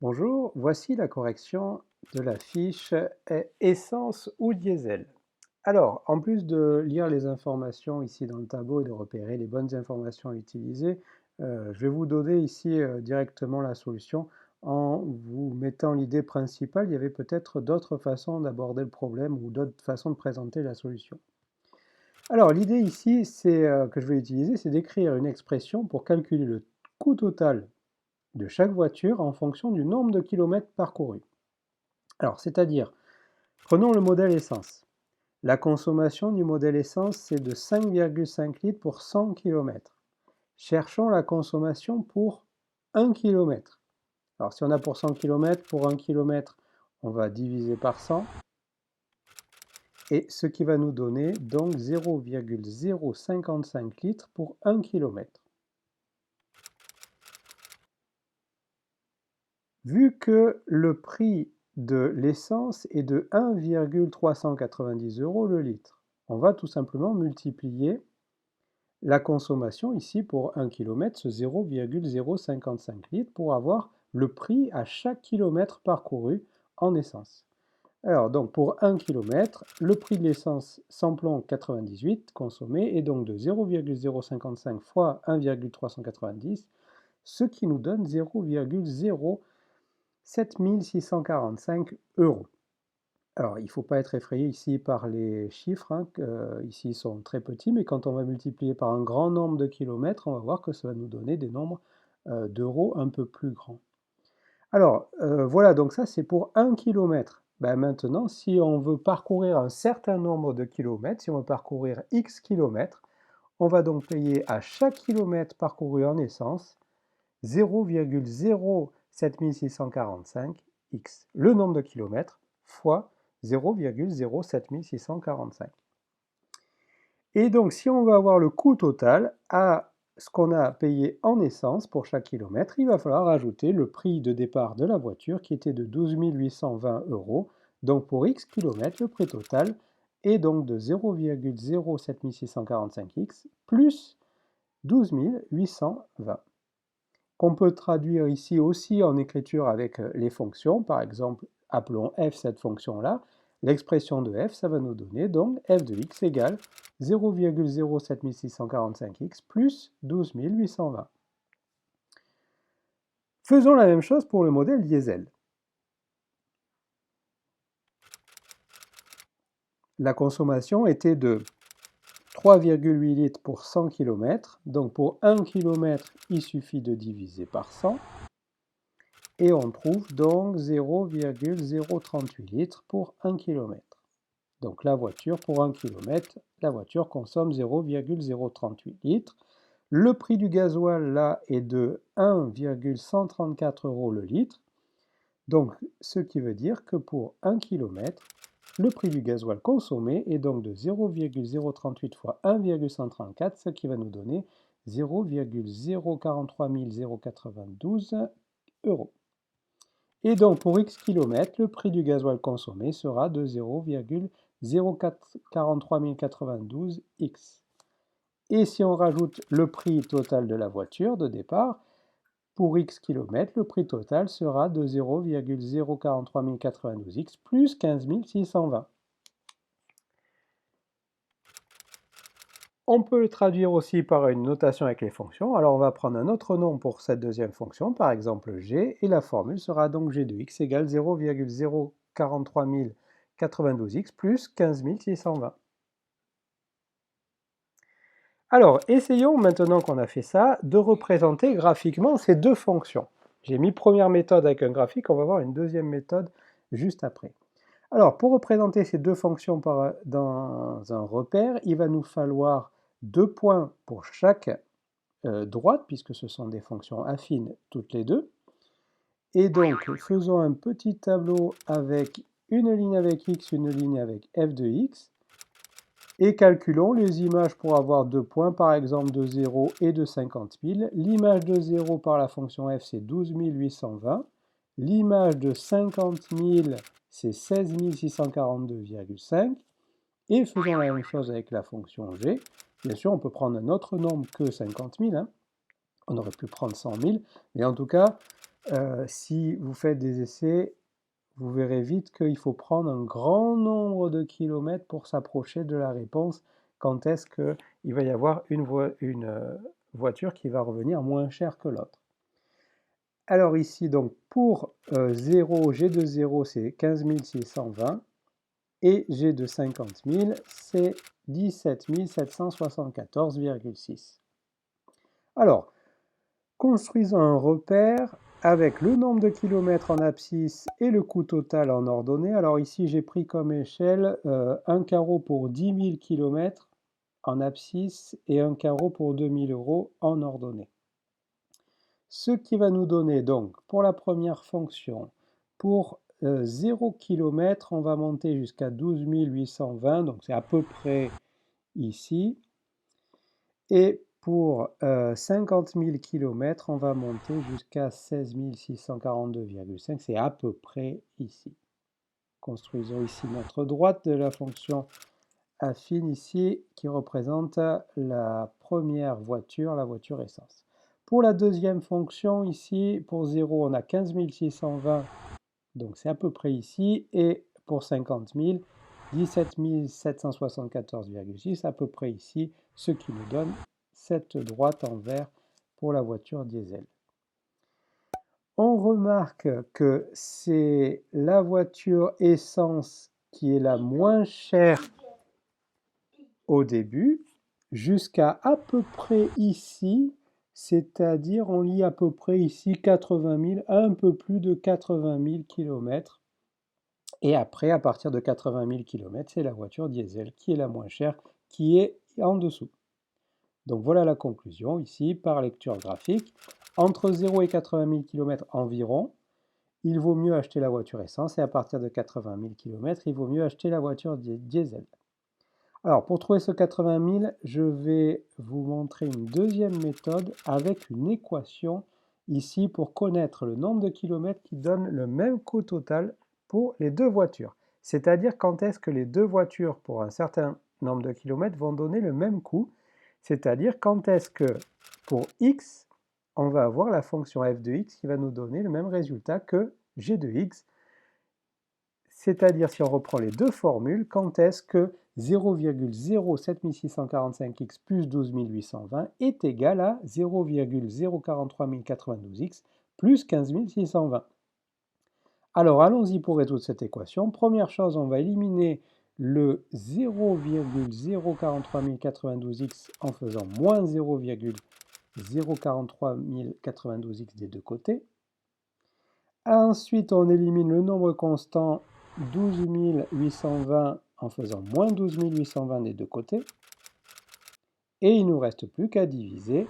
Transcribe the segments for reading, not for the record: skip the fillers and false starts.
Bonjour, voici la correction de la fiche essence ou diesel. Alors, en plus de lire les informations ici dans le tableau et de repérer les bonnes informations à utiliser, je vais vous donner ici directement la solution en vous mettant l'idée principale. Il y avait peut-être d'autres façons d'aborder le problème ou d'autres façons de présenter la solution. Alors, l'idée ici, que je vais utiliser, c'est d'écrire une expression pour calculer le coût total de chaque voiture en fonction du nombre de kilomètres parcourus. Alors, c'est-à-dire, prenons le modèle essence. La consommation du modèle essence, c'est de 5,5 litres pour 100 km. Cherchons la consommation pour 1 km. Alors, si on a pour 100 km, pour 1 km, on va diviser par 100. Et ce qui va nous donner donc 0,055 litres pour 1 km. Vu que le prix de l'essence est de 1,390 € le litre, on va tout simplement multiplier la consommation ici pour 1 km, ce 0,055 litres, pour avoir le prix à chaque kilomètre parcouru en essence. Alors donc pour 1 km, le prix de l'essence samplon 98 consommé est donc de 0,055 fois 1,390, ce qui nous donne 0,07 645 €. Alors, il ne faut pas être effrayé ici par les chiffres, hein, ici ils sont très petits, mais quand on va multiplier par un grand nombre de kilomètres, on va voir que ça va nous donner des nombres d'euros un peu plus grands. Alors, voilà, donc ça c'est pour 1 km. Ben maintenant, si on veut parcourir un certain nombre de kilomètres, si on veut parcourir X kilomètres, on va donc payer à chaque kilomètre parcouru en essence 0,07645 x, le nombre de kilomètres, fois 0,07645. Et donc, si on veut avoir le coût total à ce qu'on a payé en essence pour chaque kilomètre, il va falloir ajouter le prix de départ de la voiture qui était de 12 820 €. Donc, pour X kilomètres, le prix total est donc de 0,07645 x plus 12 820. Qu'on peut traduire ici aussi en écriture avec les fonctions. Par exemple, appelons f cette fonction-là. L'expression de f, ça va nous donner donc f de x égale 0,07645 x plus 12 820. Faisons la même chose pour le modèle diesel. La consommation était de 3,8 litres pour 100 km. Donc pour 1 km, il suffit de diviser par 100. Et on trouve donc 0,038 litres pour 1 km. Donc la voiture, pour 1 km, la voiture consomme 0,038 litres. Le prix du gasoil, là, est de 1,134 € le litre. Donc, ce qui veut dire que pour 1 km, le prix du gasoil consommé est donc de 0,038 fois 1,134, ce qui va nous donner 0,043092 €. Et donc pour X km, le prix du gasoil consommé sera de 0,043092 x. Et si on rajoute le prix total de la voiture de départ, pour X km, le prix total sera de 0,043092 x plus 15 620. On peut le traduire aussi par une notation avec les fonctions. Alors on va prendre un autre nom pour cette deuxième fonction, par exemple g, et la formule sera donc g de x égale 0,043092 x plus 15 620. Alors essayons, maintenant qu'on a fait ça, de représenter graphiquement ces deux fonctions. J'ai mis première méthode avec un graphique, on va voir une deuxième méthode juste après. Alors, pour représenter ces deux fonctions dans un repère, il va nous falloir 2 points pour chaque droite, puisque ce sont des fonctions affines toutes les deux. Et donc, faisons un petit tableau avec une ligne avec x, une ligne avec f de x, et calculons les images pour avoir 2 points, par exemple de 0 et de 50 000. L'image de 0 par la fonction f, c'est 12 820. L'image de 50 000, c'est 16 642,5. Et faisons la même chose avec la fonction g. Bien sûr, on peut prendre un autre nombre que 50 000. Hein. On aurait pu prendre 100 000. Mais en tout cas, si vous faites des essais, vous verrez vite qu'il faut prendre un grand nombre de kilomètres pour s'approcher de la réponse. Quand est-ce qu'il va y avoir une voiture qui va revenir moins chère que l'autre? Alors ici, donc pour 0, G de 0, c'est 15 620 et G de 50 000, c'est 17 774,6. Alors, construisons un repère avec le nombre de kilomètres en abscisse et le coût total en ordonnée. Alors ici, j'ai pris comme échelle un carreau pour 10 000 km en abscisse et un carreau pour 2 000 € en ordonnée. Ce qui va nous donner donc, pour la première fonction, pour 0 km, on va monter jusqu'à 12 820, donc c'est à peu près ici. Et pour 50 000 km, on va monter jusqu'à 16 642,5, c'est à peu près ici. Construisons ici notre droite de la fonction affine ici, qui représente la première voiture, la voiture essence. Pour la deuxième fonction, ici, pour 0, on a 15 620, donc c'est à peu près ici, et pour 50 000, 17 774,6, à peu près ici, ce qui nous donne cette droite en vert pour la voiture diesel. On remarque que c'est la voiture essence qui est la moins chère au début, jusqu'à peu près ici, c'est-à-dire on lit à peu près ici 80 000, un peu plus de 80 000 km. Et après, à partir de 80 000 km, c'est la voiture diesel qui est la moins chère, qui est en dessous. Donc voilà la conclusion ici par lecture graphique. Entre 0 et 80 000 km environ, il vaut mieux acheter la voiture essence et à partir de 80 000 km, il vaut mieux acheter la voiture diesel. Alors pour trouver ce 80 000, je vais vous montrer une deuxième méthode avec une équation ici pour connaître le nombre de kilomètres qui donne le même coût total pour les deux voitures. C'est-à-dire quand est-ce que les deux voitures pour un certain nombre de kilomètres vont donner le même coût. C'est-à-dire quand est-ce que pour x, on va avoir la fonction f de x qui va nous donner le même résultat que g de x. C'est-à-dire, si on reprend les deux formules, quand est-ce que 0,07645x plus 12 820 est égal à 0,043092x plus 15 620. Alors, allons-y pour résoudre cette équation. Première chose, on va éliminer le 0,043092x en faisant moins 0,043092x des deux côtés. Ensuite, on élimine le nombre constant 12 820 en faisant moins 12 820 des deux côtés. Et il ne nous reste plus qu'à diviser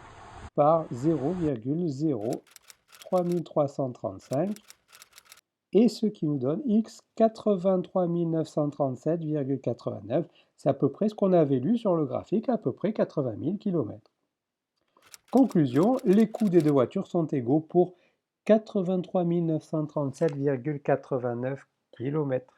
par 0,03335 et ce qui nous donne x 83 937,89. C'est à peu près ce qu'on avait lu sur le graphique, à peu près 80 000 km. Conclusion, les coûts des deux voitures sont égaux pour 83 937,89 km.